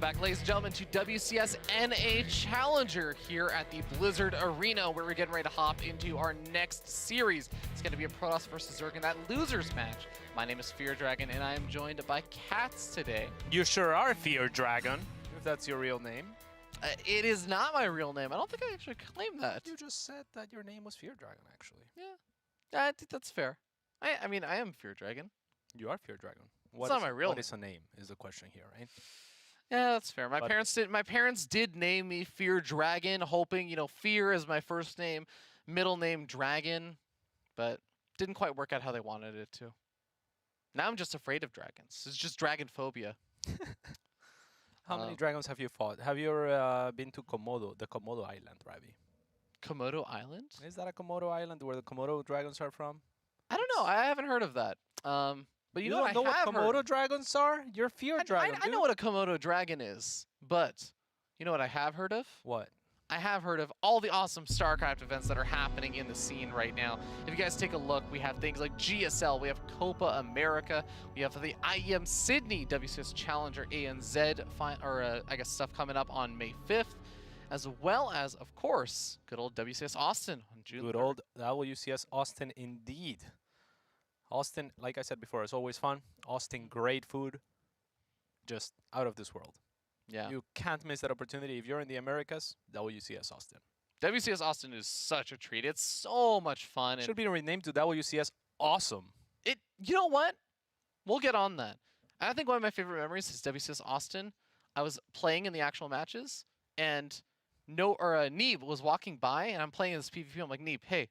back, ladies and gentlemen, to WCS NA Challenger here at the Blizzard Arena, where we're getting ready to hop into our next series. It's going to be a Protoss versus Zerg in that losers match. My name is Fear Dragon, and I am joined by Cats today. You sure are Fear Dragon, if that's your real name. It is not my real name. I don't think I actually claimed that. You just said that your name was Fear Dragon, actually. Yeah, I think that's fair. I mean, I am Fear Dragon. You are Fear Dragon. It's not my real name. What is a name, is the question here, right? Yeah, that's fair. My parents did name me Fear Dragon, hoping, you know, Fear is my first name, middle name Dragon, but didn't quite work out how they wanted it to. Now I'm just afraid of dragons. It's just dragon phobia. How many dragons have you fought? Have you ever been to Komodo, the Komodo Island, Ravi? Komodo Island? Is that a Komodo Island where the Komodo dragons are from? I don't know. I haven't heard of that. But you know don't know what Komodo heard? dragons are? You're Fear Dragon, I know what a Komodo dragon is, but you know what I have heard of? What? I have heard of all the awesome StarCraft events that are happening in the scene right now. If you guys take a look, we have things like GSL, we have Copa America, we have the IEM Sydney WCS Challenger ANZ, I guess stuff coming up on May 5th, as well as, of course, good old WCS Austin on June 3rd. Good old WCS Austin indeed. Austin, like I said before, is always fun. Austin, great food. Just out of this world. Yeah. You can't miss that opportunity. If you're in the Americas, WCS Austin. WCS Austin is such a treat. It's so much fun. Should be renamed to WCS Awesome. You know what? We'll get on that. I think one of my favorite memories is WCS Austin. I was playing in the actual matches, and Neeb was walking by, and I'm playing this PvP. I'm like, Neeb, hey,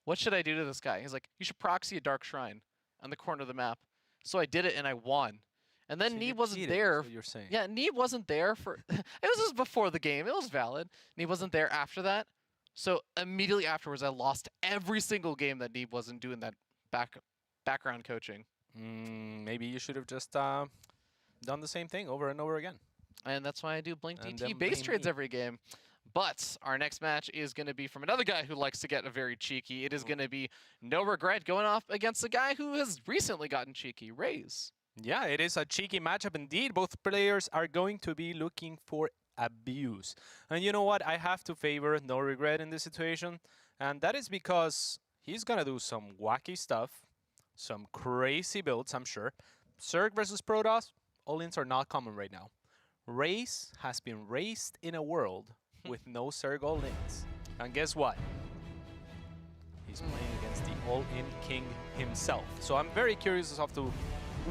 what should I do to this guy? He's like, you should proxy a Dark Shrine on the corner of the map. So I did it, and I won. And then Neeb wasn't there. That's what you're saying. Yeah, Neeb wasn't there for... it was just before the game. It was valid. Neeb wasn't there after that. So immediately afterwards, I lost every single game that Neeb wasn't doing that background coaching. Maybe you should have just done the same thing over and over again. And that's why I do Blink DT base trades every game. But our next match is going to be from another guy who likes to get very cheeky. It is going to be NoRegreT going off against a guy who has recently gotten cheeky, Rayse. Yeah, it is a cheeky matchup indeed. Both players are going to be looking for abuse. And you know what? I have to favor NoRegreT in this situation. And that is because he's going to do some wacky stuff, some crazy builds, I'm sure. Zerg versus Protoss, all-ins are not common right now. Rayse has been raised in a world with no Zerg all-ins. And guess what? He's playing against the all-in king himself. So I'm very curious as to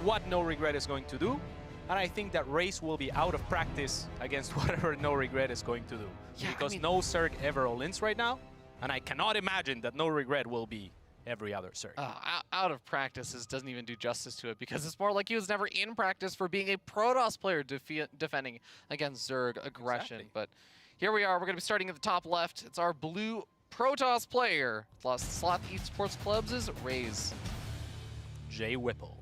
what NoRegreT is going to do. And I think that Rayse will be out of practice against whatever NoRegreT is going to do. Yeah, because no Zerg ever all-ins right now. And I cannot imagine that NoRegreT will be every other Zerg. Out of practice doesn't even do justice to it, because it's more like he was never in practice for being a Protoss player defending against Zerg aggression. Exactly. But here we are. We're going to be starting at the top left. It's our blue Protoss player. Sloth Esports Clubs is Raze. Jay Whipple.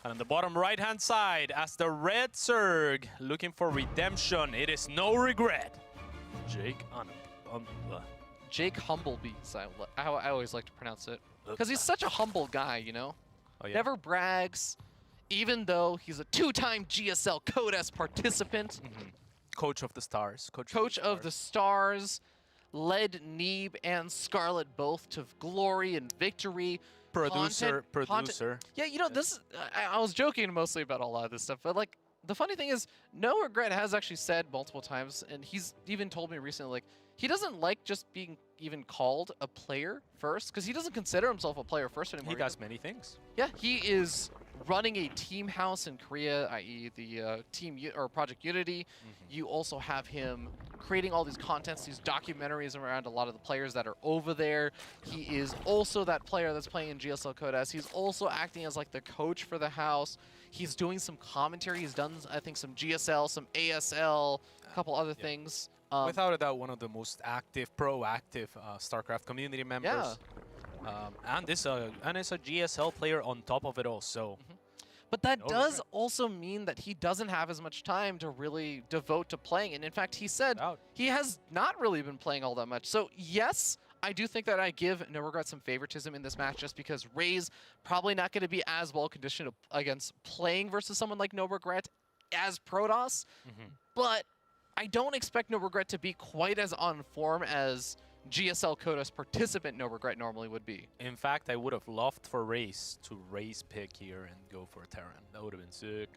And on the bottom right-hand side, as the red Zerg looking for redemption, it is NoRegreT. Jake Humblebees, I always like to pronounce it. Because he's such a humble guy, you know? Oh, yeah. Never brags, even though he's a two-time GSL Code S participant. Coach of the Stars. Coach of the Stars. Led Neeb and Scarlet both to glory and victory. Producer. Yeah, you know, this. I was joking mostly about a lot of this stuff, but like, the funny thing is, NoRegreT has actually said multiple times, and he's even told me recently, like, he doesn't like just being even called a player first, because he doesn't consider himself a player first anymore. He does many things. Yeah, he is running a team house in Korea, i.e. the Project Unity. You also have him creating all these contents, these documentaries around a lot of the players that are over there. He is also that player that's playing in GSL Code S. He's also acting as like the coach for the house. He's doing some commentary. He's done, I think, some GSL, some ASL, a couple other things. Without a doubt, one of the most active, proactive StarCraft community members. Yeah. And is a GSL player on top of it all, so... But that does also mean that he doesn't have as much time to really devote to playing. And in fact, he said he has not really been playing all that much. So yes, I do think that I give NoRegreT some favoritism in this match just because Raze probably not going to be as well conditioned against playing versus someone like NoRegreT as Protoss, but I don't expect NoRegret to be quite as on form as GSL Kodos participant NoRegret normally would be. In fact, I would have loved for Rayse to Raze pick here and go for Terran. That would have been sick.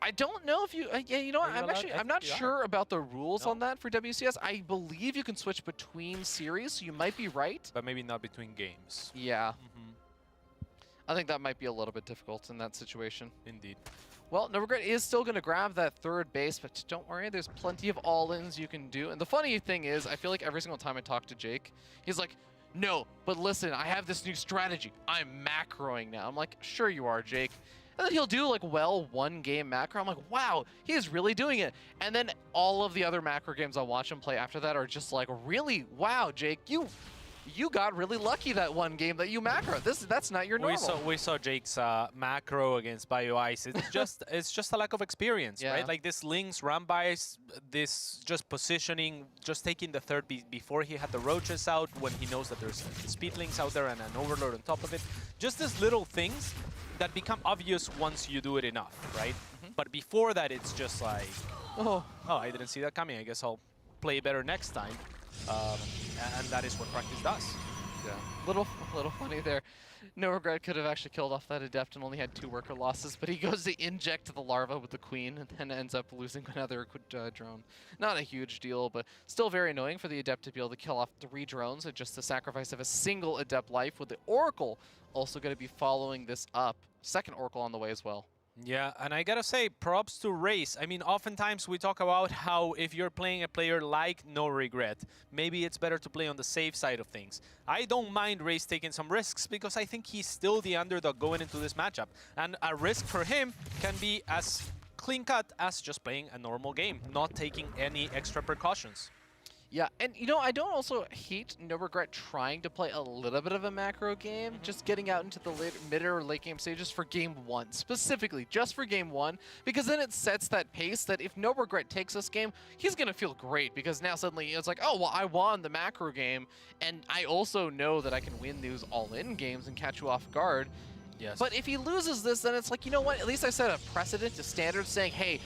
I don't know if you, yeah, you know what, I'm not sure about the rules on that for WCS. I believe you can switch between series, so you might be right. But maybe not between games. Yeah. I think that might be a little bit difficult in that situation. Indeed. Well, NoRegret is still going to grab that third base, but don't worry, there's plenty of all-ins you can do. And the funny thing is, I feel like every single time I talk to Jake, he's like, no, but listen, I have this new strategy. I'm macroing now. I'm like, sure you are, Jake. And then he'll do like, well, one game macro. I'm like, wow, he's really doing it. And then all of the other macro games I watch him play after that are just like, really, wow, Jake, you got really lucky that one game that you macro. That's not your normal. We saw Jake's macro against BioIce. It's just a lack of experience, right? Like this links, run bys, this just positioning, just taking the third before he had the roaches out, when he knows that there's speed links out there and an overlord on top of it. Just these little things that become obvious once you do it enough, right? But before that, it's just like, oh, I didn't see that coming. I guess I'll play better next time. And that is what practice does. Yeah. Little funny there. NoRegret could have actually killed off that Adept and only had 2 worker losses, but he goes to inject the larva with the queen and then ends up losing another drone. Not a huge deal, but still very annoying for the Adept to be able to kill off 3 drones at just the sacrifice of a single Adept life, with the Oracle also going to be following this up. Second Oracle on the way as well. Yeah, and I gotta say, props to Rayse. I mean, oftentimes we talk about how if you're playing a player like NoRegret, maybe it's better to play on the safe side of things. I don't mind Rayse taking some risks because I think he's still the underdog going into this matchup. And a risk for him can be as clean-cut as just playing a normal game, not taking any extra precautions. Yeah, and you know, I don't also hate NoRegret trying to play a little bit of a macro game, just getting out into the mid or late game stages for game 1, specifically just for game 1, because then it sets that pace that if NoRegret takes this game, he's gonna feel great, because now suddenly it's like, oh, well, I won the macro game, and I also know that I can win these all-in games and catch you off guard. Yes. But if he loses this, then it's like, you know what, at least I set a precedent to standards saying, hey,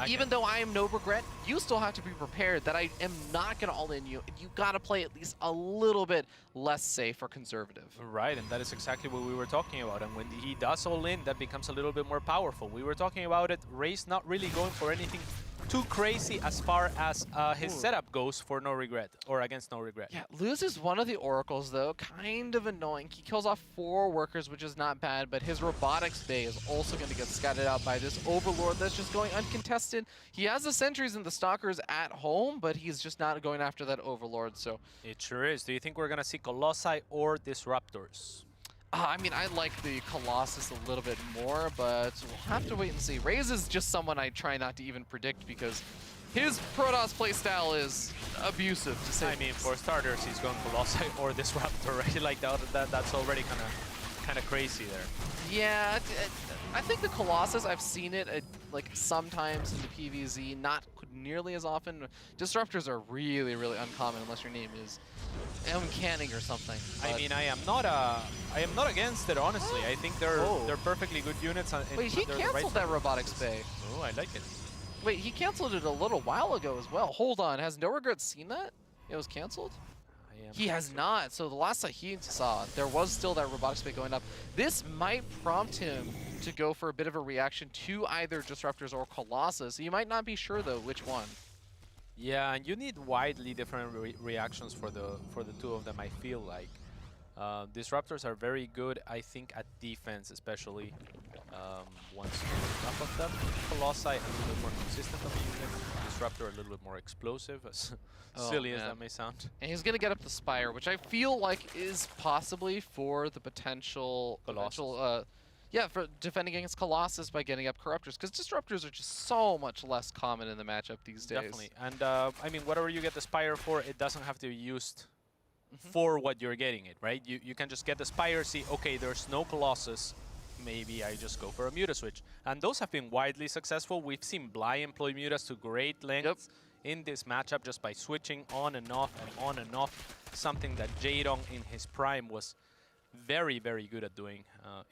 even though I am NoRegret, you still have to be prepared that I am not going to all-in you. You got to play at least a little bit less safe or conservative. Right, and that is exactly what we were talking about. And when he does all-in, that becomes a little bit more powerful. We were talking about it, Rayse not really going for anything too crazy as far as his setup goes for NoRegret, or against NoRegret. Yeah, loses one of the Oracles, though. Kind of annoying. He kills off 4 workers, which is not bad, but his Robotics Bay is also going to get scattered out by this Overlord that's just going uncontested. He has the Sentries and the Stalkers at home, but he's just not going after that Overlord, so... It sure is. Do you think we're going to see Colossi or Disruptors? I mean, I like the Colossus a little bit more, but we'll have to wait and see. Raze is just someone I try not to even predict because his Protoss playstyle is abusive, to say. I mean, for starters, he's going Colossi or Disruptor, right? Like that's already kind of crazy there. Yeah, I think the Colossus, I've seen it like sometimes in the PvZ, not nearly as often. Disruptors are really, really uncommon unless your name is Canning or something. I mean, I am not against it, honestly. I think they're perfectly good units. Wait, he canceled that Robotics Bay. Oh, I like it. Wait, he canceled it a little while ago as well. Hold on, has NoRegret seen that? It was canceled? He has not. So the last that he saw, there was still that Robotics Bay going up. This might prompt him to go for a bit of a reaction to either Disruptors or Colossus. You might not be sure, though, which one. Yeah, and you need widely different reactions for the 2 of them, I feel like. Disruptors are very good, I think, at defense, especially once you're on top of them. Colossi, a little bit more consistent of a unit. Disruptor, a little bit more explosive, as silly as that may sound. And he's going to get up the Spire, which I feel like is possibly for the potential... yeah, for defending against Colossus by getting up Corruptors, because Disruptors are just so much less common in the matchup these days. Definitely, and I mean, whatever you get the Spire for, it doesn't have to be used for what you're getting it, right? You can just get the Spire, see, okay, there's no Colossus, maybe I just go for a Muta switch. And those have been widely successful. We've seen Bly employ Mutas to great lengths in this matchup just by switching on and off and on and off, something that Jaedong in his prime was very, very good at doing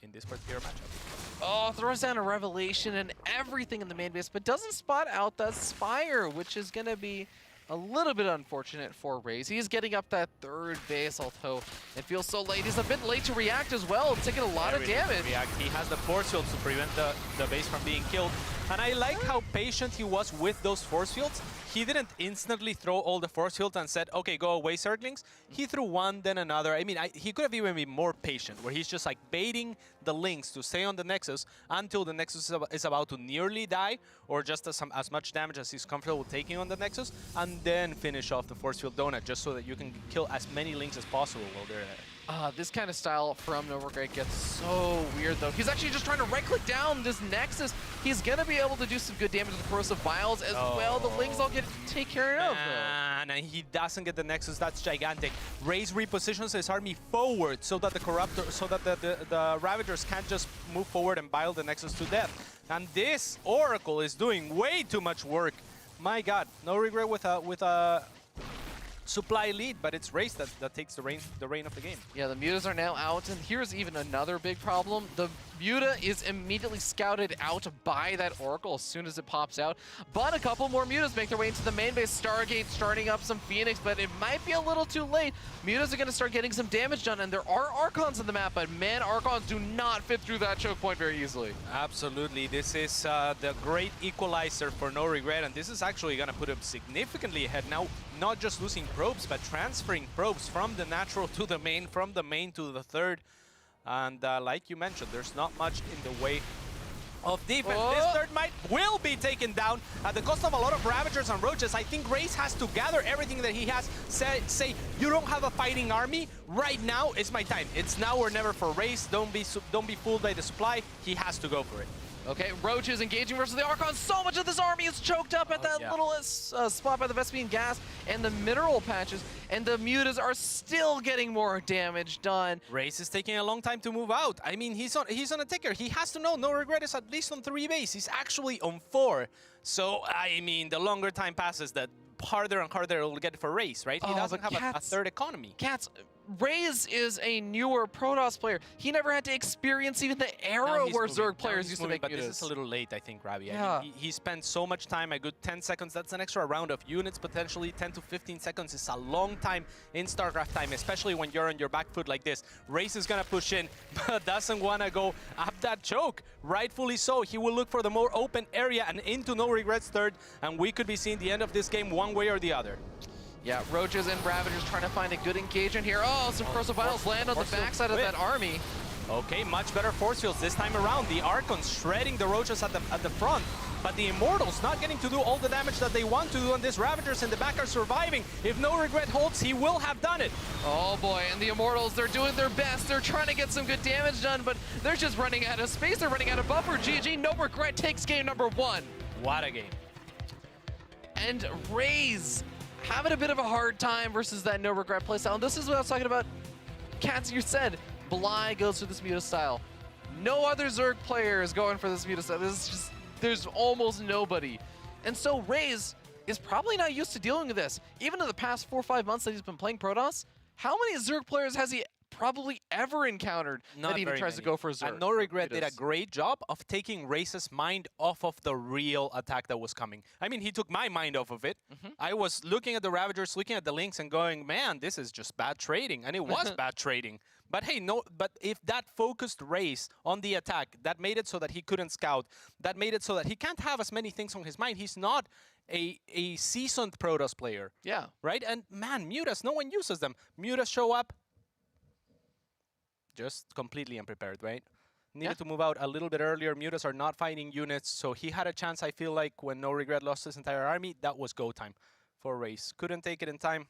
in this particular matchup. Oh, throws down a Revelation and everything in the main base, but doesn't spot out that Spire, which is going to be a little bit unfortunate for Raze. He's getting up that third base, although it feels so late. He's a bit late to react as well, taking a lot of damage. He has the force fields to prevent the base from being killed. And I like how patient he was with those force fields. He didn't instantly throw all the force fields and said, okay, go away, Zerglings. He threw one, then another. I mean, he could have even been more patient, where he's just like baiting the Lynx to stay on the Nexus until the Nexus is about to nearly die, or just as much damage as he's comfortable taking on the Nexus, and then finish off the force field donut, just so that you can kill as many Lynx as possible while they're there. This kind of style from NoRegreT gets so weird, though. He's actually just trying to right-click down this Nexus. He's going to be able to do some good damage with Corrosive Vials as well. The Lynx all get take care of, though. And he doesn't get the Nexus. That's gigantic. Raze repositions his army forward so that the Ravagers can't just move forward and bile the Nexus to death. And this Oracle is doing way too much work. My God, NoRegreT with a supply lead, but it's Raze that takes the reign of the game. Yeah, the mutas are now out, and here's even another big problem. The muta is immediately scouted out by that Oracle as soon as it pops out, but a couple more mutas make their way into the main base. Stargate starting up some Phoenix, but it might be a little too late. Mutas are going to start getting some damage done, and there are Archons on the map, but man, Archons do not fit through that choke point very easily. Absolutely. This is the great equalizer for NoRegreT, and this is actually going to put him significantly ahead now. Not just losing probes, but transferring probes from the natural to the main, from the main to the third. And like you mentioned, there's not much in the way of defense. This third might will be taken down at the cost of a lot of Ravagers and Roaches. I think Rayse has to gather everything that he has. Say, you don't have a fighting army. Right now is my time. It's now or never for Rayse. Don't be fooled by the supply. He has to go for it. Okay, Roach is engaging versus the Archon. So much of this army is choked up at that little spot by the Vespian gas and the mineral patches, and the mutas are still getting more damage done. Rayse is taking a long time to move out. I mean, he's on a ticker. He has to know NoRegreT is at least on 3 base. He's actually on 4. So, I mean, the longer time passes, the harder and harder it will get for Rayse, right? He doesn't have a third economy. Cats, Raze is a newer Protoss player. He never had to experience even the era where Zerg players used to make but mutas. This is a little late, I think, Ravi. Yeah. I mean, he spent so much time, a good 10 seconds. That's an extra round of units, potentially 10 to 15 seconds is a long time in StarCraft time, especially when you're on your back foot like this. Rayse is gonna push in, but doesn't wanna go up that choke. Rightfully so. He will look for the more open area and into NoRegreT's third, and we could be seeing the end of this game one way or the other. Yeah, Roaches and Ravagers trying to find a good engagement here. Oh, some Corrosive Vials land on the backside of that army. Okay, much better force fields this time around. The Archons shredding the Roaches at the front, but the Immortals not getting to do all the damage that they want to do, and these Ravagers in the back are surviving. If NoRegreT holds, he will have done it. Oh boy, and the Immortals, they're doing their best. They're trying to get some good damage done, but they're just running out of space. They're running out of buffer. GG, NoRegreT takes game number 1. What a game. And Raze having a bit of a hard time versus that NoRegreT playstyle. And this is what I was talking about. Cats, you said, Bly goes for this muta style. No other Zerg player is going for this muta style. This is just, there's almost nobody. And so Raze is probably not used to dealing with this. Even in the past 4 or 5 months that he's been playing Protoss, how many Zerg players has he probably ever encountered that even tries to go for a Zerg? And NoRegreT did a great job of taking Rayse's mind off of the real attack that was coming. I mean, he took my mind off of it. I was looking at the Ravagers, looking at the Lynx, and going, man, this is just bad trading. And it was bad trading. But hey, but if that focused Rayse on the attack, that made it so that he couldn't scout, that made it so that he can't have as many things on his mind. He's not a seasoned Protoss player. Yeah. Right? And man, mutas, no one uses them. Mutas show up, just completely unprepared, right? Needed to move out a little bit earlier. Mutas are not fighting units, so he had a chance, I feel like, when NoRegreT lost his entire army. That was go time for Rayse. Couldn't take it in time.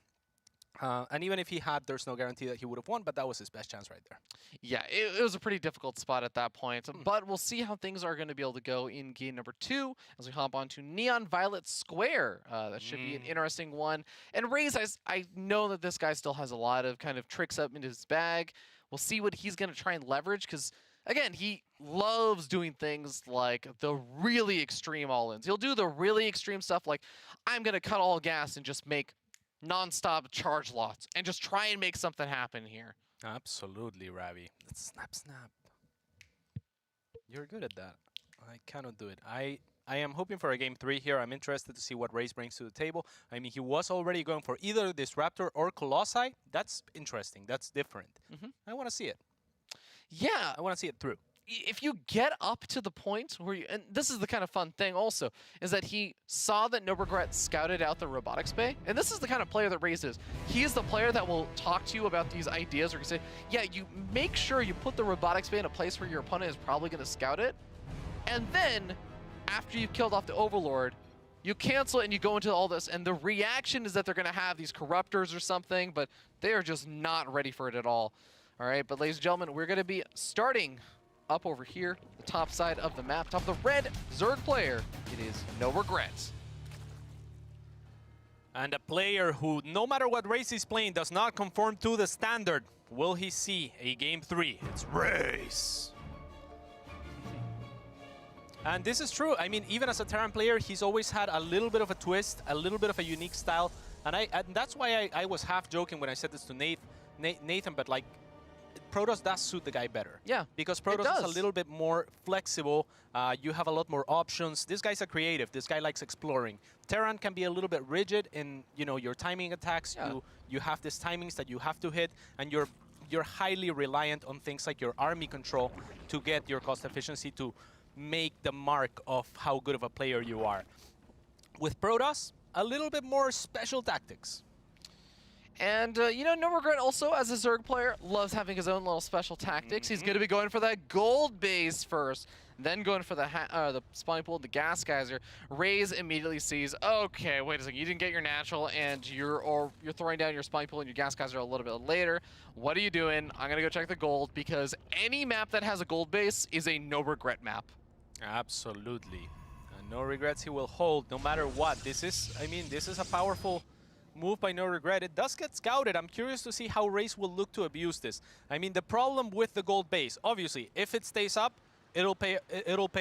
And even if he had, there's no guarantee that he would have won, but that was his best chance right there. Yeah, it was a pretty difficult spot at that point. But we'll see how things are going to be able to go in game number 2 as we hop on to Neon Violet Square. That should be an interesting one. And Raze, I know that this guy still has a lot of kind of tricks up in his bag. We'll see what he's going to try and leverage, because, again, he loves doing things like the really extreme all-ins. He'll do the really extreme stuff like, I'm going to cut all gas and just make non-stop charge lots and just try and make something happen here. Absolutely, Ravi. Let's snap. You're good at that. I cannot do it. I am hoping for a game 3 here. I'm interested to see what Rayse brings to the table. I mean, he was already going for either Disruptor or Colossi. That's interesting. That's different. I want to see it. Yeah. I want to see it through. If you get up to the point where you, and this is the kind of fun thing also, is that he saw that NoRegreT scouted out the robotics bay, and this is the kind of player that Raze is. He is the player that will talk to you about these ideas, or you say, yeah, you make sure you put the robotics bay in a place where your opponent is probably going to scout it, and then, after you've killed off the Overlord, you cancel it and you go into all this, and the reaction is that they're going to have these corruptors or something, but they are just not ready for it at all. All right, but ladies and gentlemen, we're going to be starting up over here, the top side of the map, top of the red Zerg player. It is NoRegreT. And a player who, no matter what Rayse is playing, does not conform to the standard. Will he see a game 3? It's Rayse. And this is true. I mean, even as a Terran player, he's always had a little bit of a twist, a little bit of a unique style. And that's why I was half joking when I said this to Nathan, but like, Protoss does suit the guy better. Yeah. Because Protoss is a little bit more flexible. You have a lot more options. This guy's a creative. This guy likes exploring. Terran can be a little bit rigid in, you know, your timing attacks. Yeah. You have these timings that you have to hit, and you're highly reliant on things like your army control to get your cost efficiency to make the mark of how good of a player you are. With Protoss, a little bit more special tactics. And, you know, NoRegreT also, as a Zerg player, loves having his own little special tactics. He's going to be going for that gold base first, then going for the spawning pool, the gas geyser. Raze immediately sees, okay, wait a second, you didn't get your natural, and you're throwing down your spawning pool and your gas geyser a little bit later. What are you doing? I'm going to go check the gold, because any map that has a gold base is a NoRegreT map. Absolutely. And NoRegreT he will hold no matter what. This is, I mean, this is a powerful move by NoRegreT. It does get scouted. I'm curious to see how Rayse will look to abuse this. I mean, the problem with the gold base, obviously, if it stays up, it'll pay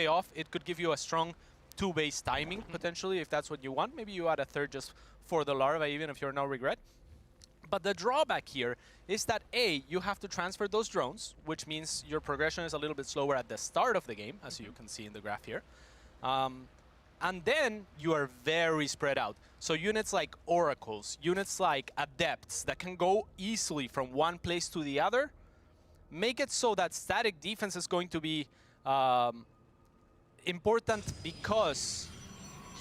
off. It could give you a strong 2-base timing, potentially, if that's what you want. Maybe you add a third just for the larva, even if you're NoRegreT. But the drawback here is that, A, you have to transfer those drones, which means your progression is a little bit slower at the start of the game, as you can see in the graph here. And then you are very spread out. So units like Oracles, units like Adepts that can go easily from one place to the other, make it so that static defense is going to be important, because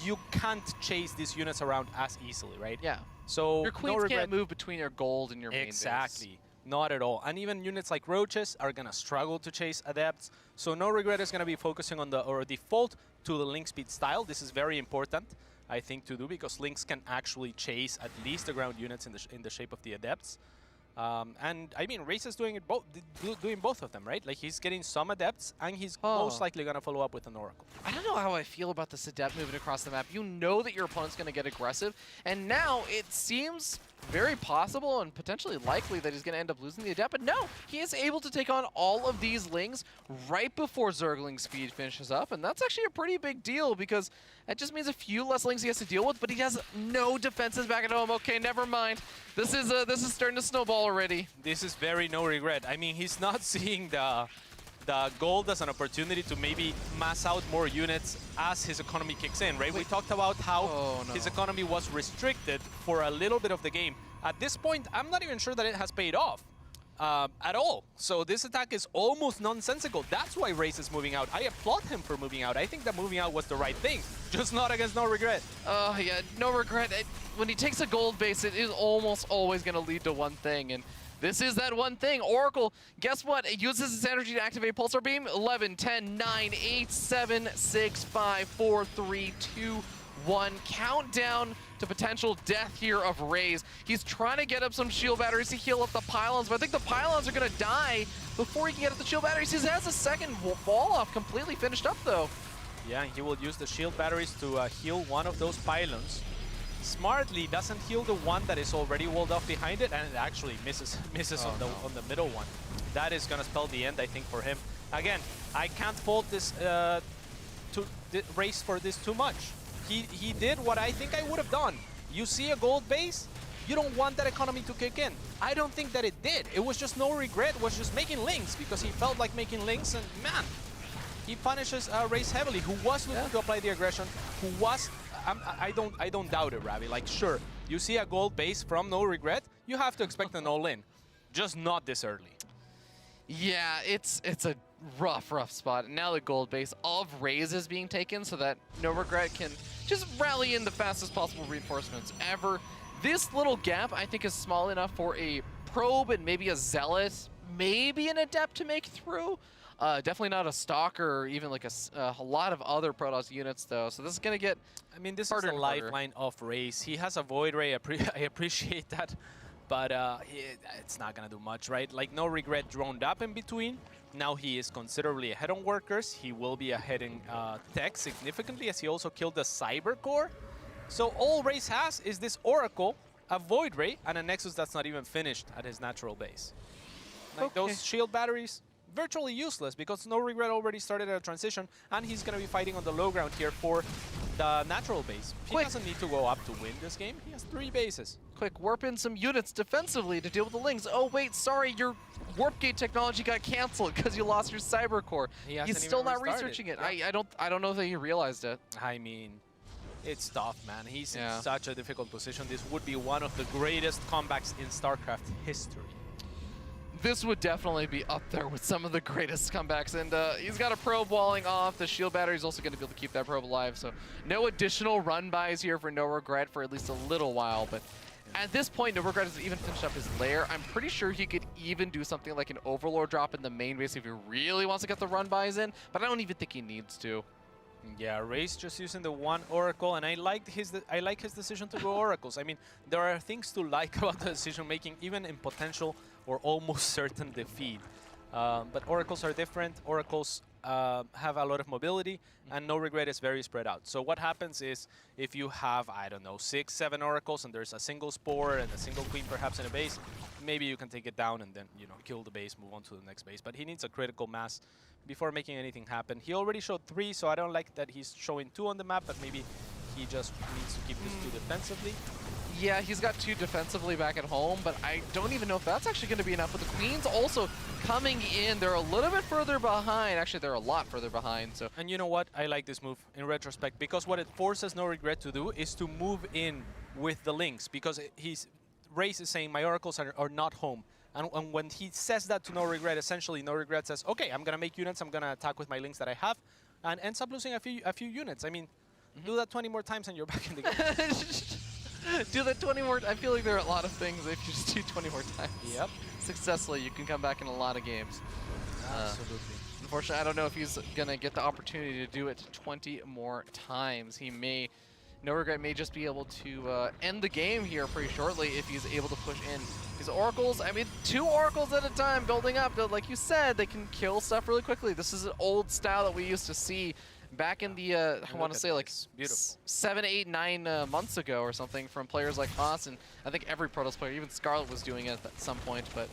you can't chase these units around as easily, right? Yeah. So your queens can't move between your gold and your main base. Exactly. Not at all. And even units like Roaches are going to struggle to chase Adepts. So NoRegreT is going to be focusing on or default to the link speed style. This is very important, I think, to do, because links can actually chase at least the ground units in the shape of the Adepts. And I mean, Rayse is doing both of them, right? Like, he's getting some Adepts, and he's most likely going to follow up with an Oracle. I don't know how I feel about this Adept moving across the map. You know that your opponent's going to get aggressive, and now it seems very possible and potentially likely that he's going to end up losing the Adept, but no, he is able to take on all of these Lings right before Zergling speed finishes up, and that's actually a pretty big deal, because that just means a few less Lings he has to deal with, but he has no defenses back at home. Okay, never mind. This is starting to snowball already. This is very NoRegreT. I mean, he's not seeing the gold as an opportunity to maybe mass out more units as his economy kicks in, right? We talked about how his economy was restricted for a little bit of the game. At this point, I'm not even sure that it has paid off at all. So this attack is almost nonsensical. That's why Rayse is moving out. I applaud him for moving out. I think that moving out was the right thing, just not against NoRegreT. Oh, yeah, NoRegreT. When he takes a gold base, it is almost always going to lead to one thing, and this is that one thing. Oracle, guess what? It uses its energy to activate Pulsar Beam. 11, 10, 9, 8, 7, 6, 5, 4, 3, 2, 1. Countdown to potential death here of Raze. He's trying to get up some shield batteries to heal up the pylons, but I think the pylons are going to die before he can get up the shield batteries. He has a second fall off completely finished up, though. Yeah, he will use the shield batteries to heal one of those pylons. Smartly doesn't heal the one that is already walled off behind it, and it actually misses on the middle one. That is gonna spell the end, I think, for him. Again, I can't fault this Rayse for this too much. He did what I think I would have done. You see a gold base, you don't want that economy to kick in. I don't think that it did. It was just NoRegreT was just making links because he felt like making links, and man, he punishes Rayse heavily, who was looking to apply the aggression, who was... I don't doubt it, Ravi. Like, sure, you see a gold base from NoRegreT, you have to expect an all-in. Just not this early. Yeah, it's a rough spot. Now the gold base of Raze is being taken so that NoRegreT can just rally in the fastest possible reinforcements ever. This little gap, I think, is small enough for a probe and maybe a zealot, maybe an adept to make through. Definitely not a stalker or even like a lot of other Protoss units, though. So this is going to get I mean, this is the lifeline of Rayse. He has a Void Ray. I appreciate that. But it's not going to do much, right? Like, NoRegreT droned up in between. Now he is considerably ahead on workers. He will be ahead in tech significantly, as he also killed the Cyber Core. So all Rayse has is this Oracle, a Void Ray, and a Nexus that's not even finished at his natural base. Like, those shield batteries, virtually useless, because NoRegreT already started a transition, and he's going to be fighting on the low ground here for the natural base. He doesn't need to go up to win this game. He has 3 bases. Quick, warp in some units defensively to deal with the Lings. Oh, wait, sorry, your warp gate technology got canceled because you lost your Cyber Core. He's still not researching it. Yeah. I don't know that he realized it. I mean, it's tough, man. He's in such a difficult position. This would be one of the greatest comebacks in StarCraft history. This would definitely be up there with some of the greatest comebacks, and he's got a probe walling off. The shield battery is also going to be able to keep that probe alive, so no additional run-bys here for NoRegreT for at least a little while, but at this point, NoRegreT has even finished up his lair. I'm pretty sure he could even do something like an Overlord drop in the main base if he really wants to get the run-bys in, but I don't even think he needs to. Yeah, Rayse just using the one Oracle, and I like his decision to go Oracles. I mean, there are things to like about the decision-making, even in potential or almost certain defeat. But Oracles are different. Oracles have a lot of mobility, and NoRegreT is very spread out. So what happens is, if you have, I don't know, 6, 7 Oracles, and there's a single Spore and a single Queen perhaps in a base, maybe you can take it down and then, you know, kill the base, move on to the next base. But he needs a critical mass before making anything happen. He already showed 3, so I don't like that he's showing 2 on the map, but maybe he just needs to keep this 2 defensively. Yeah, he's got 2 defensively back at home, but I don't even know if that's actually going to be enough. With the Queens also coming in, they're a little bit further behind. Actually, they're a lot further behind. So, and you know what? I like this move in retrospect, because what it forces NoRegreT to do is to move in with the Lings, because Rayse is saying my Oracles are not home. And when he says that to NoRegreT, essentially NoRegreT says, okay, I'm going to make units, I'm going to attack with my Lings that I have, and ends up losing a few units. I mean, do that 20 more times and you're back in the game. Do that 20 more. I feel like there are a lot of things if you just do 20 more times. Yep. Successfully, you can come back in a lot of games. Absolutely. Unfortunately, I don't know if he's going to get the opportunity to do it 20 more times. He may, NoRegreT may just be able to end the game here pretty shortly if he's able to push in these Oracles. I mean, 2 Oracles at a time building up. Like you said, they can kill stuff really quickly. This is an old style that we used to see back in the, I want to say like 7, 8, 9 months ago or something from players like Haas, and I think every Protoss player, even Scarlet was doing it at some point, but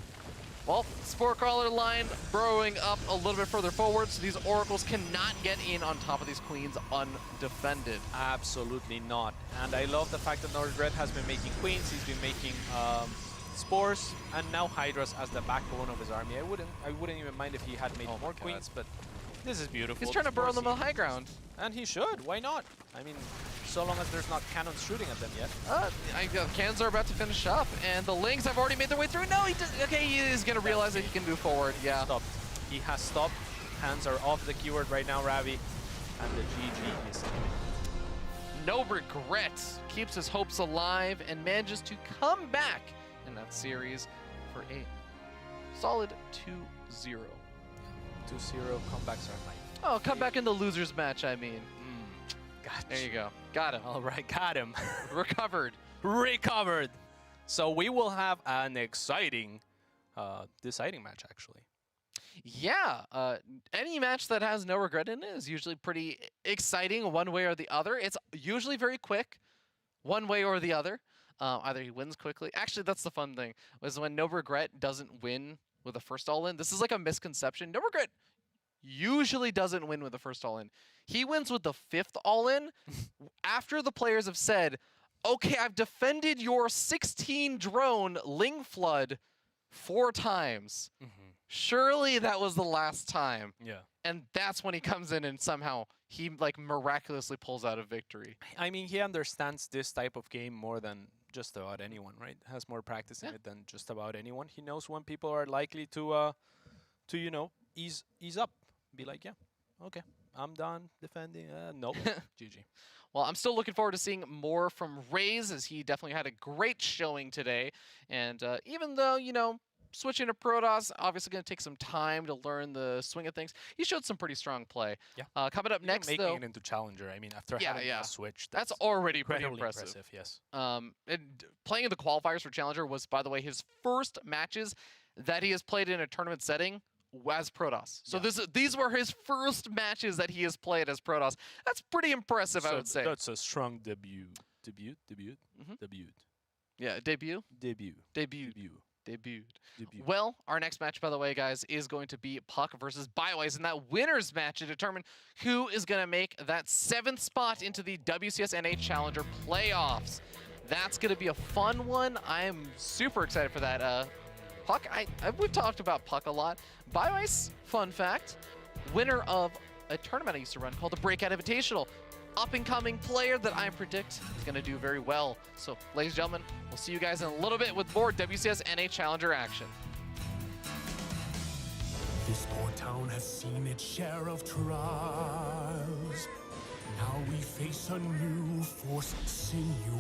well, Spore Crawler line burrowing up a little bit further forward, so these Oracles cannot get in on top of these Queens undefended. Absolutely not. And I love the fact that NoRegreT has been making Queens, he's been making Spores, and now Hydras as the backbone of his army. I wouldn't even mind if he had made more Queens, but this is beautiful. He's trying to burrow them on the high ground. And he should. Why not? I mean, so long as there's not cannons shooting at them yet. Cannons are about to finish up, and the Lings have already made their way through. No, he does. Okay, he is going to realize that he can move forward. Yeah. Stopped. He has stopped. Hands are off the keyword right now, Ravi. And the GG is NoRegreT keeps his hopes alive and manages to come back in that series for a solid 2-0. 2-0 comebacks are my Oh, come back in the losers match, I mean. Gotcha. There you go. Got him. All right, got him. Recovered. Recovered. So we will have an exciting deciding match, actually. Yeah. Any match that has NoRegreT in it is usually pretty exciting one way or the other. It's usually very quick one way or the other. Either he wins quickly. Actually, that's the fun thing, was when NoRegreT doesn't win with the first all-in. This is like a misconception. NoRegreT usually doesn't win with the first all-in. He wins with the 5th all-in after the players have said, okay, I've defended your 16 drone Ling Flood 4 times. Surely that was the last time. Yeah. and that's when he comes in and somehow he like miraculously pulls out a victory. I mean, he understands this type of game more than just about anyone, right? Has more practice in Yeah. it than just about anyone. He knows when people are likely to you know, ease up. Be like, yeah, okay, I'm done defending. Nope, GG. Well, I'm still looking forward to seeing more from Raze, as he definitely had a great showing today. And even though, you know, switching to Protoss, obviously going to take some time to learn the swing of things, he showed some pretty strong play. Yeah. Coming up Even next, making though, it into challenger. I mean, after Yeah, having yeah. a switch, that's already pretty incredibly impressive. Yes. And playing in the qualifiers for Challenger was, by the way, his first matches that he has played in a tournament setting as Protoss. So Yeah. these were his first matches that he has played as Protoss. That's pretty impressive, I would say. That's a strong debut. Debut. Mhm. Debut. Yeah, debut. Debut. Well, our next match, by the way, guys, is going to be Puck versus BioIce in that winner's match to determine who is going to make that 7th spot into the WCS NA Challenger playoffs. That's going to be a fun one. I'm super excited for that. Puck, we've talked about Puck a lot. BioIce, fun fact, winner of a tournament I used to run called the Breakout Invitational. Up-and-coming player that I predict is going to do very well. So, ladies and gentlemen, we'll see you guys in a little bit with more WCS NA Challenger action. This poor town has seen its share of trials. Now we face a new force, sinuous.